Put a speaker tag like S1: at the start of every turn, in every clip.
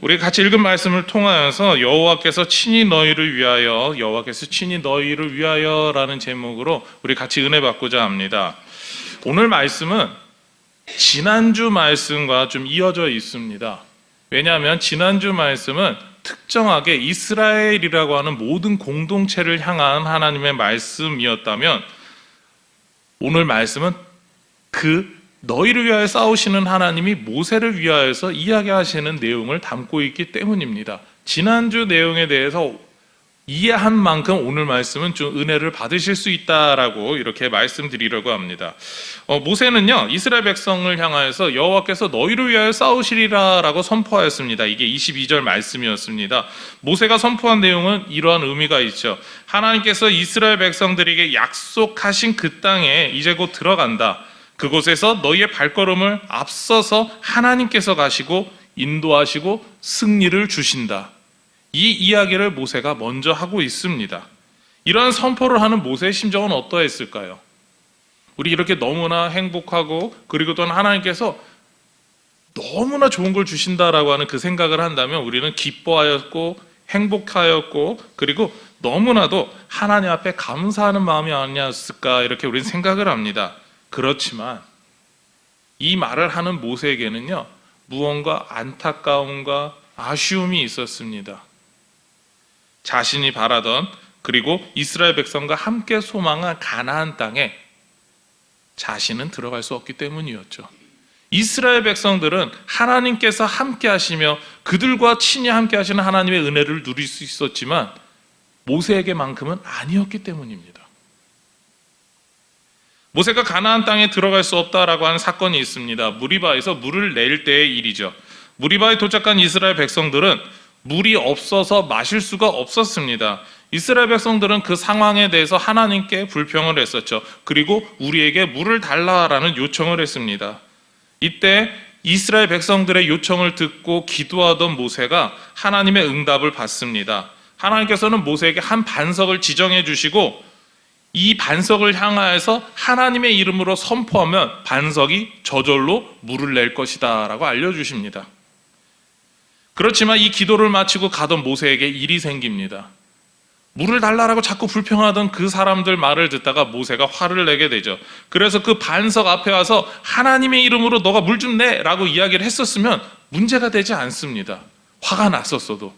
S1: 우리 같이 읽은 말씀을 통하여서 여호와께서 친히 너희를 위하여라는 제목으로 우리 같이 은혜 받고자 합니다. 오늘 말씀은 지난주 말씀과 좀 이어져 있습니다. 왜냐하면 지난주 말씀은 특정하게 이스라엘이라고 하는 모든 공동체를 향한 하나님의 말씀이었다면, 오늘 말씀은 너희를 위하여 싸우시는 하나님이 모세를 위하여서 이야기하시는 내용을 담고 있기 때문입니다. 지난주 내용에 대해서 이해한 만큼 오늘 말씀은 좀 은혜를 받으실 수 있다라고 이렇게 말씀드리려고 합니다. 모세는요, 이스라엘 백성을 향하여서 여호와께서 너희를 위하여 싸우시리라 라고 선포하였습니다. 이게 22절 말씀이었습니다. 모세가 선포한 내용은 이러한 의미가 있죠. 하나님께서 이스라엘 백성들에게 약속하신 그 땅에 이제 곧 들어간다. 그곳에서 너희의 발걸음을 앞서서 하나님께서 가시고 인도하시고 승리를 주신다. 이 이야기를 모세가 먼저 하고 있습니다. 이러한 선포를 하는 모세의 심정은 어떠했을까요? 우리 이렇게 너무나 행복하고, 그리고 또한 하나님께서 너무나 좋은 걸 주신다라고 하는 그 생각을 한다면 우리는 기뻐하였고 행복하였고, 그리고 너무나도 하나님 앞에 감사하는 마음이 아니었을까, 이렇게 우리는 생각을 합니다. 그렇지만 이 말을 하는 모세에게는요, 무언가 안타까움과 아쉬움이 있었습니다. 자신이 바라던, 그리고 이스라엘 백성과 함께 소망한 가나안 땅에 자신은 들어갈 수 없기 때문이었죠. 이스라엘 백성들은 하나님께서 함께 하시며 그들과 친히 함께 하시는 하나님의 은혜를 누릴 수 있었지만 모세에게만큼은 아니었기 때문입니다. 모세가 가나안 땅에 들어갈 수 없다라고 하는 사건이 있습니다. 무리바에서 물을 낼 때의 일이죠. 무리바에 도착한 이스라엘 백성들은 물이 없어서 마실 수가 없었습니다. 이스라엘 백성들은 그 상황에 대해서 하나님께 불평을 했었죠. 그리고 우리에게 물을 달라라는 요청을 했습니다. 이때 이스라엘 백성들의 요청을 듣고 기도하던 모세가 하나님의 응답을 받습니다. 하나님께서는 모세에게 한 반석을 지정해 주시고, 이 반석을 향하여서 하나님의 이름으로 선포하면 반석이 저절로 물을 낼 것이다 라고 알려주십니다. 그렇지만 이 기도를 마치고 가던 모세에게 일이 생깁니다. 물을 달라라고 자꾸 불평하던 그 사람들 말을 듣다가 모세가 화를 내게 되죠. 그래서 그 반석 앞에 와서 하나님의 이름으로 너가 물 좀 내 라고 이야기를 했었으면 문제가 되지 않습니다. 화가 났었어도.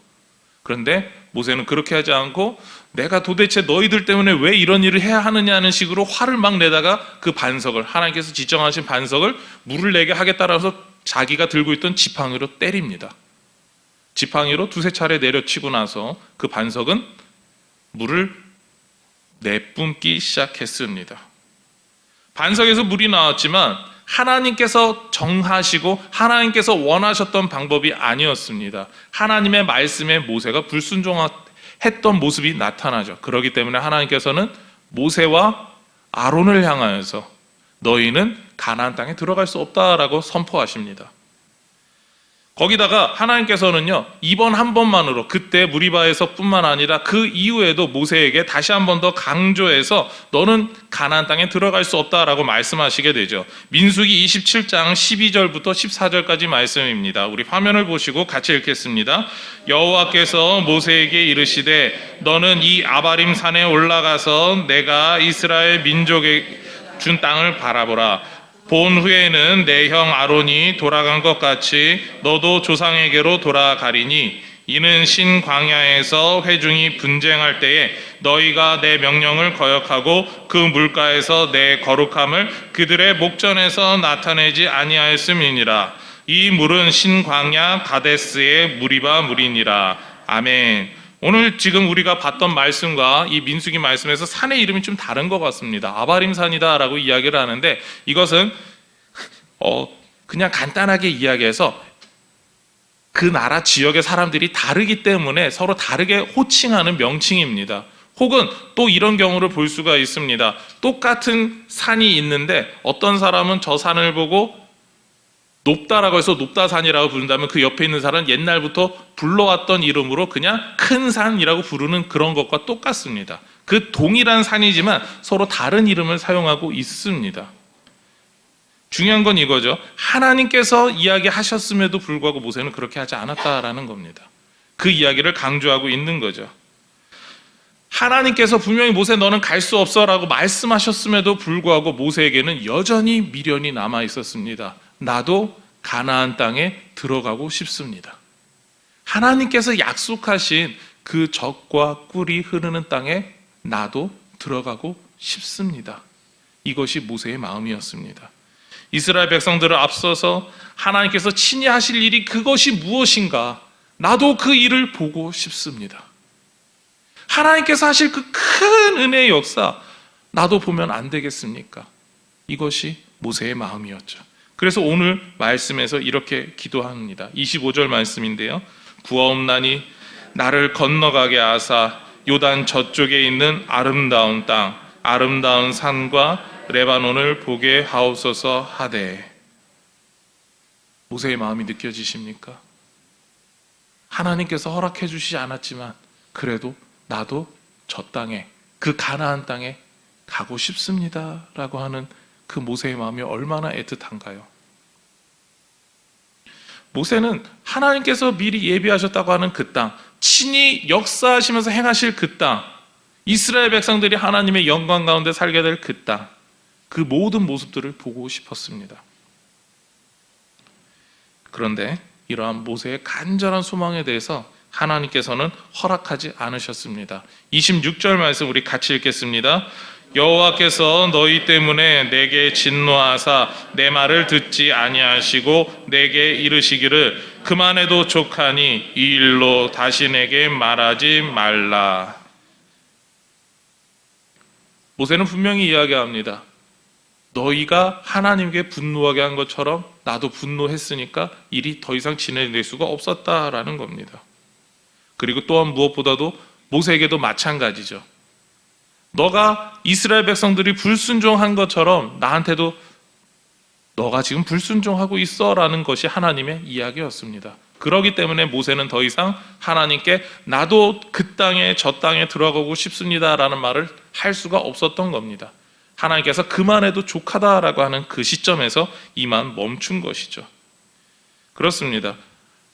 S1: 그런데 모세는 그렇게 하지 않고, 내가 도대체 너희들 때문에 왜 이런 일을 해야 하느냐는 식으로 화를 막 내다가 그 반석을, 하나님께서 지정하신 반석을 물을 내게 하겠다라고 해서 자기가 들고 있던 지팡이로 때립니다. 지팡이로 두세 차례 내려치고 나서 그 반석은 물을 내뿜기 시작했습니다. 반석에서 물이 나왔지만 하나님께서 정하시고 하나님께서 원하셨던 방법이 아니었습니다. 하나님의 말씀에 모세가 불순종했던 모습이 나타나죠. 그렇기 때문에 하나님께서는 모세와 아론을 향하여서 너희는 가나안 땅에 들어갈 수 없다라고 선포하십니다. 거기다가 하나님께서는요, 이번 한 번만으로, 그때 무리바에서 뿐만 아니라 그 이후에도 모세에게 다시 한 번 더 강조해서 너는 가나안 땅에 들어갈 수 없다라고 말씀하시게 되죠. 민수기 27장 12절부터 14절까지 말씀입니다. 우리 화면을 보시고 같이 읽겠습니다. 여호와께서 모세에게 이르시되 너는 이 아바림 산에 올라가서 내가 이스라엘 민족에 준 땅을 바라보라. 본 후에는 내 형 아론이 돌아간 것 같이 너도 조상에게로 돌아가리니 이는 신 광야에서 회중이 분쟁할 때에 너희가 내 명령을 거역하고 그 물가에서 내 거룩함을 그들의 목전에서 나타내지 아니하였음이니라. 이 물은 신 광야 가데스의 무리바 물이니라. 아멘. 오늘 지금 우리가 봤던 말씀과 이 민수기 말씀에서 산의 이름이 좀 다른 것 같습니다. 아바림산이다 라고 이야기를 하는데, 이것은 그냥 간단하게 이야기해서 그 나라 지역의 사람들이 다르기 때문에 서로 다르게 호칭하는 명칭입니다. 혹은 또 이런 경우를 볼 수가 있습니다. 똑같은 산이 있는데 어떤 사람은 저 산을 보고 높다라고 해서 높다산이라고 부른다면 그 옆에 있는 사람은 옛날부터 불러왔던 이름으로 그냥 큰 산이라고 부르는 그런 것과 똑같습니다. 그 동일한 산이지만 서로 다른 이름을 사용하고 있습니다. 중요한 건 이거죠. 하나님께서 이야기하셨음에도 불구하고 모세는 그렇게 하지 않았다라는 겁니다. 그 이야기를 강조하고 있는 거죠. 하나님께서 분명히 모세 너는 갈 수 없어 라고 말씀하셨음에도 불구하고 모세에게는 여전히 미련이 남아 있었습니다. 나도 가나안 땅에 들어가고 싶습니다. 하나님께서 약속하신 그 젖과 꿀이 흐르는 땅에 나도 들어가고 싶습니다. 이것이 모세의 마음이었습니다. 이스라엘 백성들을 앞서서 하나님께서 친히 하실 일이 그것이 무엇인가? 나도 그 일을 보고 싶습니다. 하나님께서 하실 그 큰 은혜의 역사 나도 보면 안 되겠습니까? 이것이 모세의 마음이었죠. 그래서 오늘 말씀에서 이렇게 기도합니다. 25절 말씀인데요. 구하옵나니 나를 건너가게 하사 요단 저쪽에 있는 아름다운 땅, 아름다운 산과 레바논을 보게 하옵소서 하되. 모세의 마음이 느껴지십니까? 하나님께서 허락해 주시지 않았지만 그래도 나도 저 땅에, 그 가나안 땅에 가고 싶습니다 라고 하는 그 모세의 마음이 얼마나 애틋한가요? 모세는 하나님께서 미리 예비하셨다고 하는 그 땅, 친히 역사하시면서 행하실 그 땅, 이스라엘 백성들이 하나님의 영광 가운데 살게 될 그 땅, 그 모든 모습들을 보고 싶었습니다. 그런데 이러한 모세의 간절한 소망에 대해서 하나님께서는 허락하지 않으셨습니다. 26절 말씀 우리 같이 읽겠습니다. 여호와께서 너희 때문에 내게 진노하사 내 말을 듣지 아니하시고 내게 이르시기를 그만해도 족하니 이 일로 다시 내게 말하지 말라. 모세는 분명히 이야기합니다. 너희가 하나님께 분노하게 한 것처럼 나도 분노했으니까 일이 더 이상 진행될 수가 없었다라는 겁니다. 그리고 또한 무엇보다도 모세에게도 마찬가지죠. 너가 이스라엘 백성들이 불순종한 것처럼 나한테도 너가 지금 불순종하고 있어라는 것이 하나님의 이야기였습니다. 그렇기 때문에 모세는 더 이상 하나님께 나도 그 땅에 저 땅에 들어가고 싶습니다라는 말을 할 수가 없었던 겁니다. 하나님께서 그만해도 족하다라고 하는 그 시점에서 이만 멈춘 것이죠. 그렇습니다.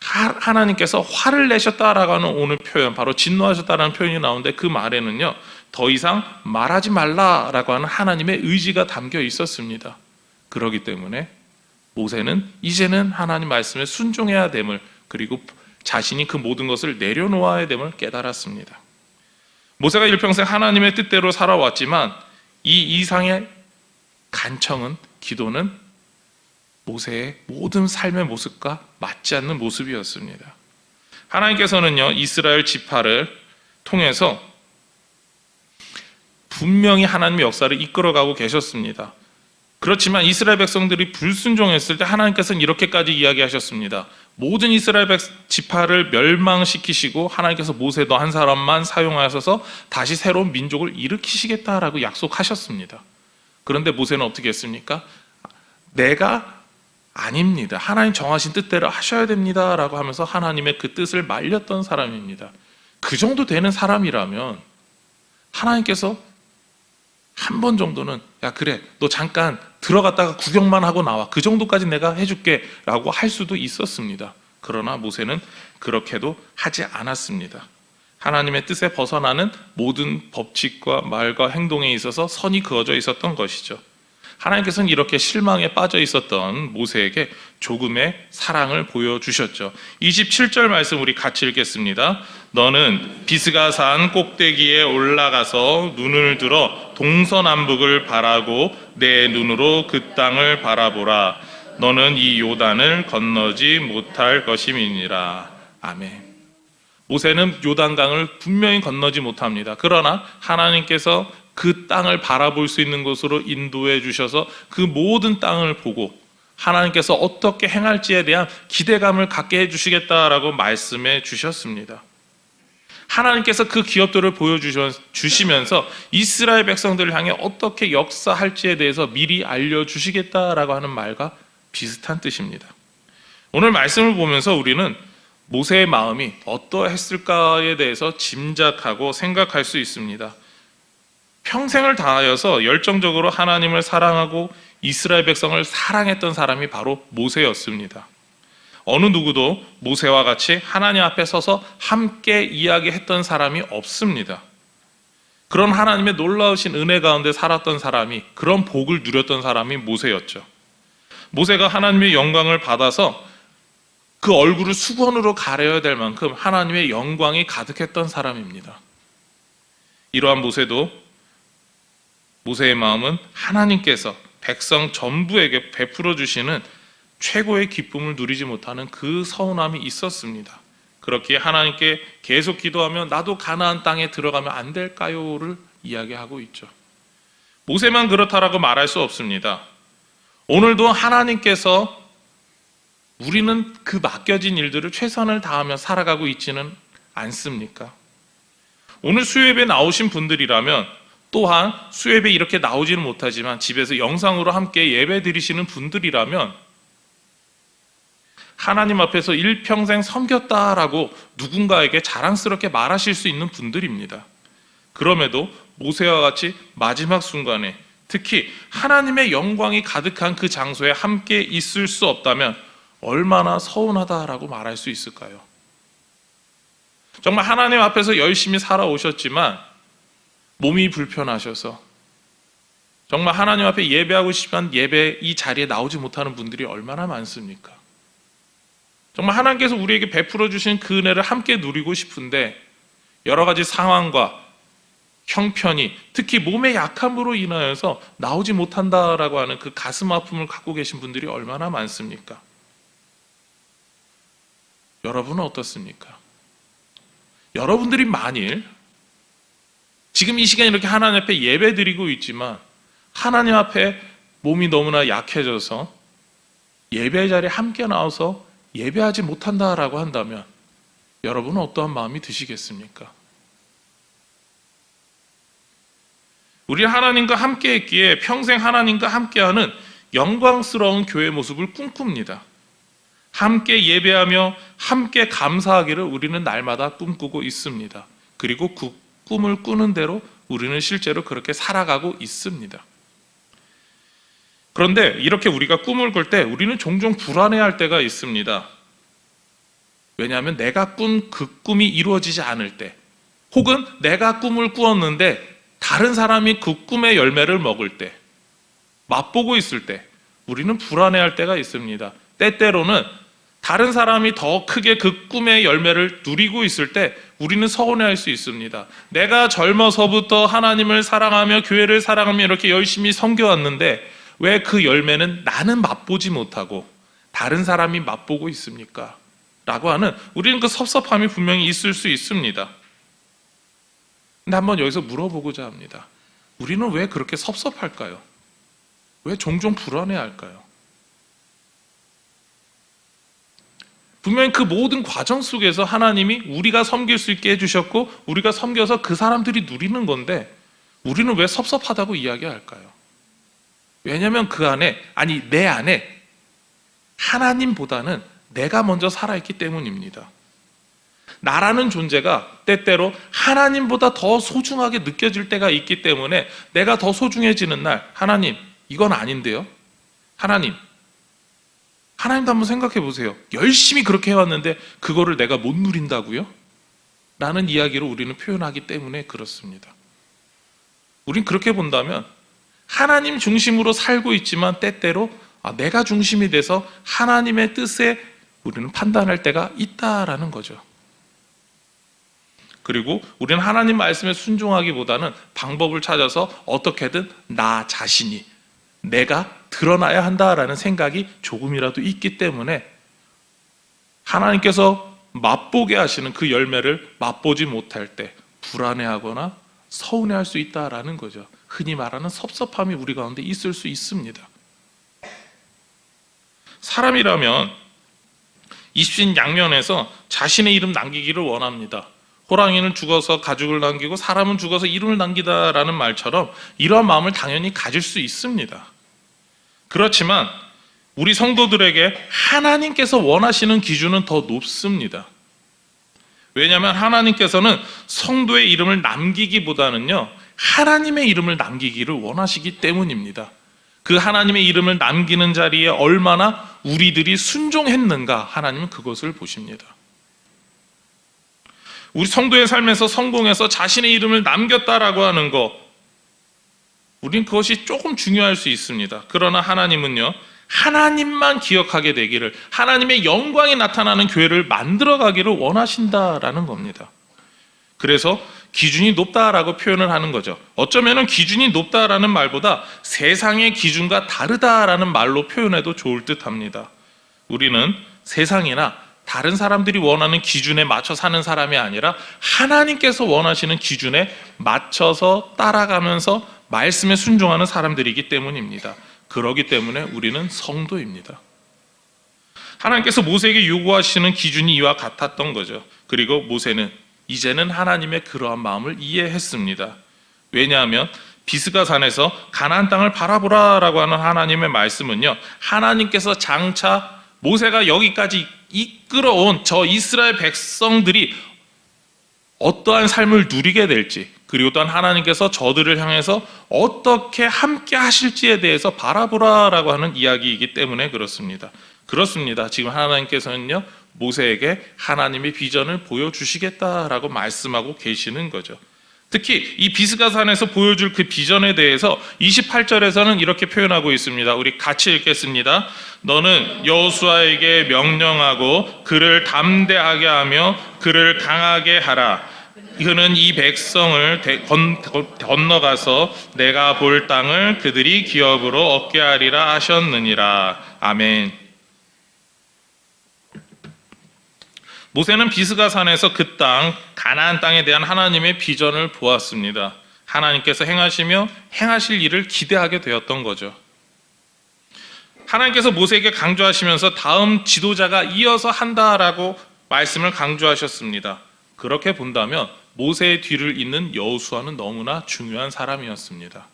S1: 하나님께서 화를 내셨다라고 하는 오늘 표현, 바로 진노하셨다라는 표현이 나오는데 그 말에는요, 더 이상 말하지 말라라고 하는 하나님의 의지가 담겨 있었습니다. 그렇기 때문에 모세는 이제는 하나님 말씀에 순종해야 됨을, 그리고 자신이 그 모든 것을 내려놓아야 됨을 깨달았습니다. 모세가 일평생 하나님의 뜻대로 살아왔지만 이 이상의 간청은, 기도는 모세의 모든 삶의 모습과 맞지 않는 모습이었습니다. 하나님께서는요, 이스라엘 지파를 통해서 분명히 하나님의 역사를 이끌어가고 계셨습니다. 그렇지만 이스라엘 백성들이 불순종했을 때 하나님께서는 이렇게까지 이야기하셨습니다. 모든 이스라엘 지파를 멸망시키시고 하나님께서 모세 너 한 사람만 사용하셔서 다시 새로운 민족을 일으키시겠다라고 약속하셨습니다. 그런데 모세는 어떻게 했습니까? 내가 아닙니다. 하나님 정하신 뜻대로 하셔야 됩니다 라고 하면서 하나님의 그 뜻을 말렸던 사람입니다. 그 정도 되는 사람이라면 하나님께서 한 번 정도는 야 그래 너 잠깐 들어갔다가 구경만 하고 나와, 그 정도까지 내가 해줄게 라고 할 수도 있었습니다. 그러나 모세는 그렇게도 하지 않았습니다. 하나님의 뜻에 벗어나는 모든 법칙과 말과 행동에 있어서 선이 그어져 있었던 것이죠. 하나님께서는 이렇게 실망에 빠져 있었던 모세에게 조금의 사랑을 보여주셨죠. 27절 말씀 우리 같이 읽겠습니다. 너는 비스가 산 꼭대기에 올라가서 눈을 들어 동서남북을 바라고 내 눈으로 그 땅을 바라보라. 너는 이 요단을 건너지 못할 것임이니라. 아멘. 모세는 요단강을 분명히 건너지 못합니다. 그러나 하나님께서 그 땅을 바라볼 수 있는 곳으로 인도해 주셔서 그 모든 땅을 보고 하나님께서 어떻게 행할지에 대한 기대감을 갖게 해주시겠다라고 말씀해 주셨습니다. 하나님께서 그 기업들을 보여주시면서 이스라엘 백성들을 향해 어떻게 역사할지에 대해서 미리 알려주시겠다라고 하는 말과 비슷한 뜻입니다. 오늘 말씀을 보면서 우리는 모세의 마음이 어떠했을까에 대해서 짐작하고 생각할 수 있습니다. 평생을 다하여서 열정적으로 하나님을 사랑하고 이스라엘 백성을 사랑했던 사람이 바로 모세였습니다. 어느 누구도 모세와 같이 하나님 앞에 서서 함께 이야기했던 사람이 없습니다. 그런 하나님의 놀라우신 은혜 가운데 살았던 사람이, 그런 복을 누렸던 사람이 모세였죠. 모세가 하나님의 영광을 받아서 그 얼굴을 수건으로 가려야 될 만큼 하나님의 영광이 가득했던 사람입니다. 이러한 모세의 마음은 하나님께서 백성 전부에게 베풀어 주시는 최고의 기쁨을 누리지 못하는 그 서운함이 있었습니다. 그렇기에 하나님께 계속 기도하며 나도 가나안 땅에 들어가면 안 될까요를 이야기하고 있죠. 모세만 그렇다라고 말할 수 없습니다. 오늘도 하나님께서 우리는 그 맡겨진 일들을 최선을 다하며 살아가고 있지는 않습니까? 오늘 수요예배 나오신 분들이라면, 또한 수요예배 이렇게 나오지는 못하지만 집에서 영상으로 함께 예배 드리시는 분들이라면 하나님 앞에서 일평생 섬겼다라고 누군가에게 자랑스럽게 말하실 수 있는 분들입니다. 그럼에도 모세와 같이 마지막 순간에 특히 하나님의 영광이 가득한 그 장소에 함께 있을 수 없다면 얼마나 서운하다라고 말할 수 있을까요? 정말 하나님 앞에서 열심히 살아오셨지만 몸이 불편하셔서 정말 하나님 앞에 예배하고 싶지만 예배 이 자리에 나오지 못하는 분들이 얼마나 많습니까? 정말 하나님께서 우리에게 베풀어 주신 그 은혜를 함께 누리고 싶은데 여러 가지 상황과 형편이, 특히 몸의 약함으로 인하여서 나오지 못한다라고 하는 그 가슴 아픔을 갖고 계신 분들이 얼마나 많습니까? 여러분은 어떻습니까? 여러분들이 만일 지금 이 시간에 이렇게 하나님 앞에 예배 드리고 있지만 하나님 앞에 몸이 너무나 약해져서 예배 자리에 함께 나와서 예배하지 못한다라고 한다면 여러분은 어떠한 마음이 드시겠습니까? 우리 하나님과 함께 했기에 평생 하나님과 함께하는 영광스러운 교회 모습을 꿈꿉니다. 함께 예배하며 함께 감사하기를 우리는 날마다 꿈꾸고 있습니다. 그리고 그 꿈을 꾸는 대로 우리는 실제로 그렇게 살아가고 있습니다. 그런데 이렇게 우리가 꿈을 꿀 때 우리는 종종 불안해할 때가 있습니다. 왜냐하면 내가 꾼 그 꿈이 이루어지지 않을 때, 혹은 내가 꿈을 꾸었는데 다른 사람이 그 꿈의 열매를 먹을 때, 맛보고 있을 때 우리는 불안해할 때가 있습니다. 때때로는 다른 사람이 더 크게 그 꿈의 열매를 누리고 있을 때 우리는 서운해할 수 있습니다. 내가 젊어서부터 하나님을 사랑하며 교회를 사랑하며 이렇게 열심히 섬겨왔는데 왜 그 열매는 나는 맛보지 못하고 다른 사람이 맛보고 있습니까? 라고 하는 우리는 그 섭섭함이 분명히 있을 수 있습니다. 근데 한번 여기서 물어보고자 합니다. 우리는 왜 그렇게 섭섭할까요? 왜 종종 불안해할까요? 분명히 그 모든 과정 속에서 하나님이 우리가 섬길 수 있게 해주셨고 우리가 섬겨서 그 사람들이 누리는 건데 우리는 왜 섭섭하다고 이야기할까요? 왜냐하면 그 안에, 아니 내 안에 하나님보다는 내가 먼저 살아있기 때문입니다. 나라는 존재가 때때로 하나님보다 더 소중하게 느껴질 때가 있기 때문에 내가 더 소중해지는 날, 하나님 이건 아닌데요? 하나님도 한번 생각해 보세요. 열심히 그렇게 해왔는데 그거를 내가 못 누린다고요? 라는 이야기로 우리는 표현하기 때문에 그렇습니다. 우린 그렇게 본다면 하나님 중심으로 살고 있지만 때때로 내가 중심이 돼서 하나님의 뜻에 우리는 판단할 때가 있다라는 거죠. 그리고 우리는 하나님 말씀에 순종하기보다는 방법을 찾아서 어떻게든 나 자신이, 내가 드러나야 한다라는 생각이 조금이라도 있기 때문에 하나님께서 맛보게 하시는 그 열매를 맛보지 못할 때 불안해하거나 서운해할 수 있다라는 거죠. 흔히 말하는 섭섭함이 우리 가운데 있을 수 있습니다. 사람이라면 입신양면에서 자신의 이름 남기기를 원합니다. 호랑이는 죽어서 가죽을 남기고 사람은 죽어서 이름을 남기다라는 말처럼 이러한 마음을 당연히 가질 수 있습니다. 그렇지만 우리 성도들에게 하나님께서 원하시는 기준은 더 높습니다. 왜냐하면 하나님께서는 성도의 이름을 남기기보다는요 하나님의 이름을 남기기를 원하시기 때문입니다. 그 하나님의 이름을 남기는 자리에 얼마나 우리들이 순종했는가, 하나님은 그것을 보십니다. 우리 성도의 삶에서 성공해서 자신의 이름을 남겼다라고 하는 것, 우린 그것이 조금 중요할 수 있습니다. 그러나 하나님은요, 하나님만 기억하게 되기를, 하나님의 영광이 나타나는 교회를 만들어가기를 원하신다라는 겁니다. 그래서 기준이 높다라고 표현을 하는 거죠. 어쩌면 기준이 높다라는 말보다 세상의 기준과 다르다라는 말로 표현해도 좋을 듯합니다. 우리는 세상이나 다른 사람들이 원하는 기준에 맞춰 사는 사람이 아니라 하나님께서 원하시는 기준에 맞춰서 따라가면서 말씀에 순종하는 사람들이기 때문입니다. 그러기 때문에 우리는 성도입니다. 하나님께서 모세에게 요구하시는 기준이 이와 같았던 거죠. 그리고 모세는 이제는 하나님의 그러한 마음을 이해했습니다. 왜냐하면 비스가산에서 가나안 땅을 바라보라라고 하는 하나님의 말씀은요, 하나님께서 장차 모세가 여기까지 이끌어온 저 이스라엘 백성들이 어떠한 삶을 누리게 될지, 그리고 또한 하나님께서 저들을 향해서 어떻게 함께 하실지에 대해서 바라보라라고 하는 이야기이기 때문에 그렇습니다. 지금 하나님께서는요, 모세에게 하나님의 비전을 보여주시겠다라고 말씀하고 계시는 거죠. 특히 이 비스가산에서 보여줄 그 비전에 대해서 28절에서는 이렇게 표현하고 있습니다. 우리 같이 읽겠습니다. 너는 여호수아에게 명령하고 그를 담대하게 하며 그를 강하게 하라. 그는 이 백성을 건너가서 내가 볼 땅을 그들이 기업으로 얻게 하리라 하셨느니라. 아멘. 모세는 비스가산에서 그 땅, 가나안 땅에 대한 하나님의 비전을 보았습니다. 하나님께서 행하시며 행하실 일을 기대하게 되었던 거죠. 하나님께서 모세에게 강조하시면서 다음 지도자가 이어서 한다라고 말씀을 강조하셨습니다. 그렇게 본다면 모세의 뒤를 잇는 여호수아는 너무나 중요한 사람이었습니다.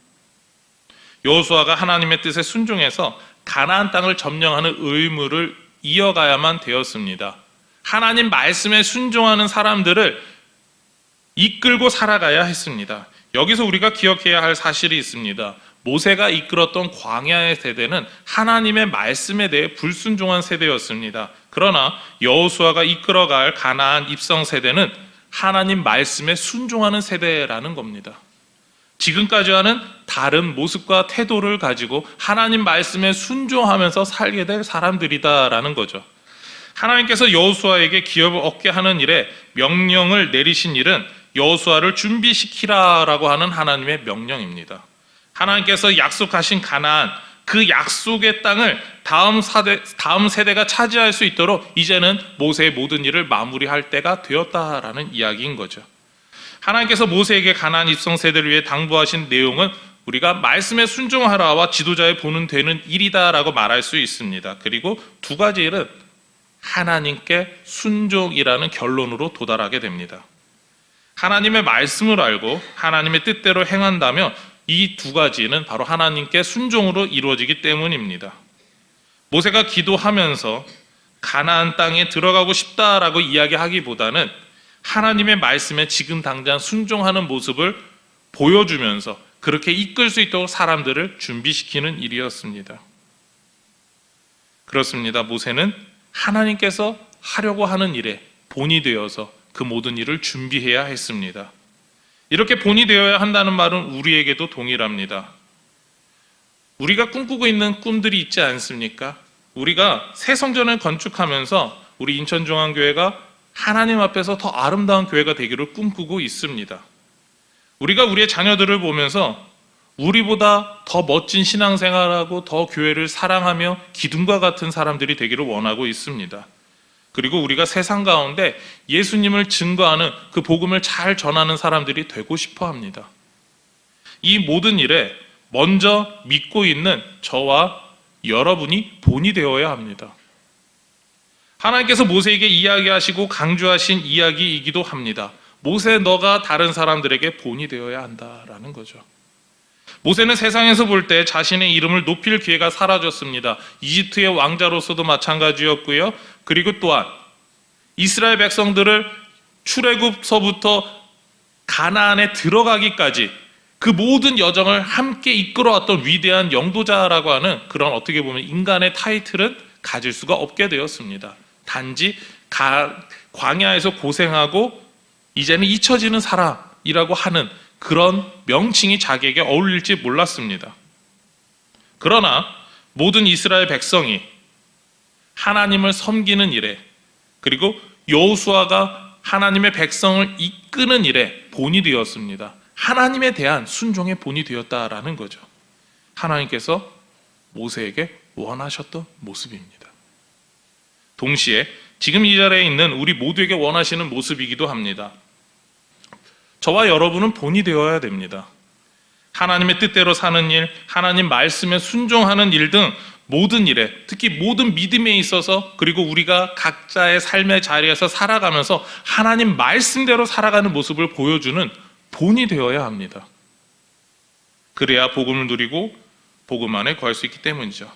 S1: 여호수아가 하나님의 뜻에 순종해서 가나안 땅을 점령하는 의무를 이어가야만 되었습니다. 하나님 말씀에 순종하는 사람들을 이끌고 살아가야 했습니다. 여기서 우리가 기억해야 할 사실이 있습니다. 모세가 이끌었던 광야의 세대는 하나님의 말씀에 대해 불순종한 세대였습니다. 그러나 여호수아가 이끌어갈 가나안 입성 세대는 하나님 말씀에 순종하는 세대라는 겁니다. 지금까지와는 다른 모습과 태도를 가지고 하나님 말씀에 순종하면서 살게 될 사람들이다라는 거죠. 하나님께서 여호수아에게 기업을 얻게 하는 일에 명령을 내리신 일은 여호수아를 준비시키라라고 하는 하나님의 명령입니다. 하나님께서 약속하신 가나안, 그 약속의 땅을 다음 세대가 차지할 수 있도록 이제는 모세의 모든 일을 마무리할 때가 되었다라는 이야기인 거죠. 하나님께서 모세에게 가나안 입성 세대를 위해 당부하신 내용은 우리가 말씀에 순종하라와 지도자의 보는 되는 일이다라고 말할 수 있습니다. 그리고 두 가지 일은 하나님께 순종이라는 결론으로 도달하게 됩니다. 하나님의 말씀을 알고 하나님의 뜻대로 행한다면 이 두 가지는 바로 하나님께 순종으로 이루어지기 때문입니다. 모세가 기도하면서 가나안 땅에 들어가고 싶다라고 이야기하기보다는 하나님의 말씀에 지금 당장 순종하는 모습을 보여주면서 그렇게 이끌 수 있도록 사람들을 준비시키는 일이었습니다. 그렇습니다. 모세는 하나님께서 하려고 하는 일에 본이 되어서 그 모든 일을 준비해야 했습니다. 이렇게 본이 되어야 한다는 말은 우리에게도 동일합니다. 우리가 꿈꾸고 있는 꿈들이 있지 않습니까? 우리가 새 성전을 건축하면서 우리 인천중앙교회가 하나님 앞에서 더 아름다운 교회가 되기를 꿈꾸고 있습니다. 우리가 우리의 자녀들을 보면서 우리보다 더 멋진 신앙생활하고 더 교회를 사랑하며 기둥과 같은 사람들이 되기를 원하고 있습니다. 그리고 우리가 세상 가운데 예수님을 증거하는 그 복음을 잘 전하는 사람들이 되고 싶어 합니다. 이 모든 일에 먼저 믿고 있는 저와 여러분이 본이 되어야 합니다. 하나님께서 모세에게 이야기하시고 강조하신 이야기이기도 합니다. 모세, 너가 다른 사람들에게 본이 되어야 한다라는 거죠. 모세는 세상에서 볼 때 자신의 이름을 높일 기회가 사라졌습니다. 이집트의 왕자로서도 마찬가지였고요. 그리고 또한 이스라엘 백성들을 출애굽서부터 가나안에 들어가기까지 그 모든 여정을 함께 이끌어왔던 위대한 영도자라고 하는 그런 어떻게 보면 인간의 타이틀은 가질 수가 없게 되었습니다. 단지 광야에서 고생하고 이제는 잊혀지는 사람이라고 하는 그런 명칭이 자기에게 어울릴지 몰랐습니다. 그러나 모든 이스라엘 백성이 하나님을 섬기는 일에, 그리고 여호수아가 하나님의 백성을 이끄는 일에 본이 되었습니다. 하나님에 대한 순종의 본이 되었다라는 거죠. 하나님께서 모세에게 원하셨던 모습입니다. 동시에 지금 이 자리에 있는 우리 모두에게 원하시는 모습이기도 합니다. 저와 여러분은 본이 되어야 됩니다. 하나님의 뜻대로 사는 일, 하나님 말씀에 순종하는 일 등 모든 일에, 특히 모든 믿음에 있어서, 그리고 우리가 각자의 삶의 자리에서 살아가면서 하나님 말씀대로 살아가는 모습을 보여주는 본이 되어야 합니다. 그래야 복음을 누리고 복음 안에 거할 수 있기 때문이죠.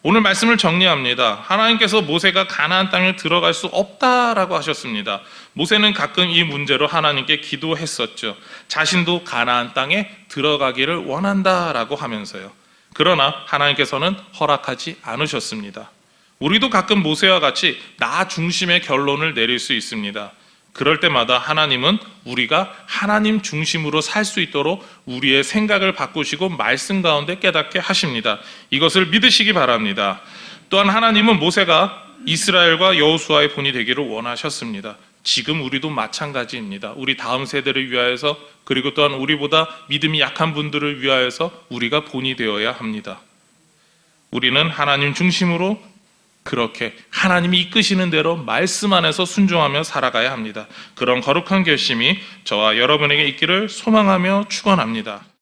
S1: 오늘 말씀을 정리합니다. 하나님께서 모세가 가나안 땅에 들어갈 수 없다라고 하셨습니다. 모세는 가끔 이 문제로 하나님께 기도했었죠. 자신도 가나안 땅에 들어가기를 원한다라고 하면서요. 그러나 하나님께서는 허락하지 않으셨습니다. 우리도 가끔 모세와 같이 나 중심의 결론을 내릴 수 있습니다. 그럴 때마다 하나님은 우리가 하나님 중심으로 살 수 있도록 우리의 생각을 바꾸시고 말씀 가운데 깨닫게 하십니다. 이것을 믿으시기 바랍니다. 또한 하나님은 모세가 이스라엘과 여호수아의 본이 되기를 원하셨습니다. 지금 우리도 마찬가지입니다. 우리 다음 세대를 위하여서, 그리고 또한 우리보다 믿음이 약한 분들을 위하여서 우리가 본이 되어야 합니다. 우리는 하나님 중심으로 그렇게 하나님이 이끄시는 대로 말씀 안에서 순종하며 살아가야 합니다. 그런 거룩한 결심이 저와 여러분에게 있기를 소망하며 축원합니다.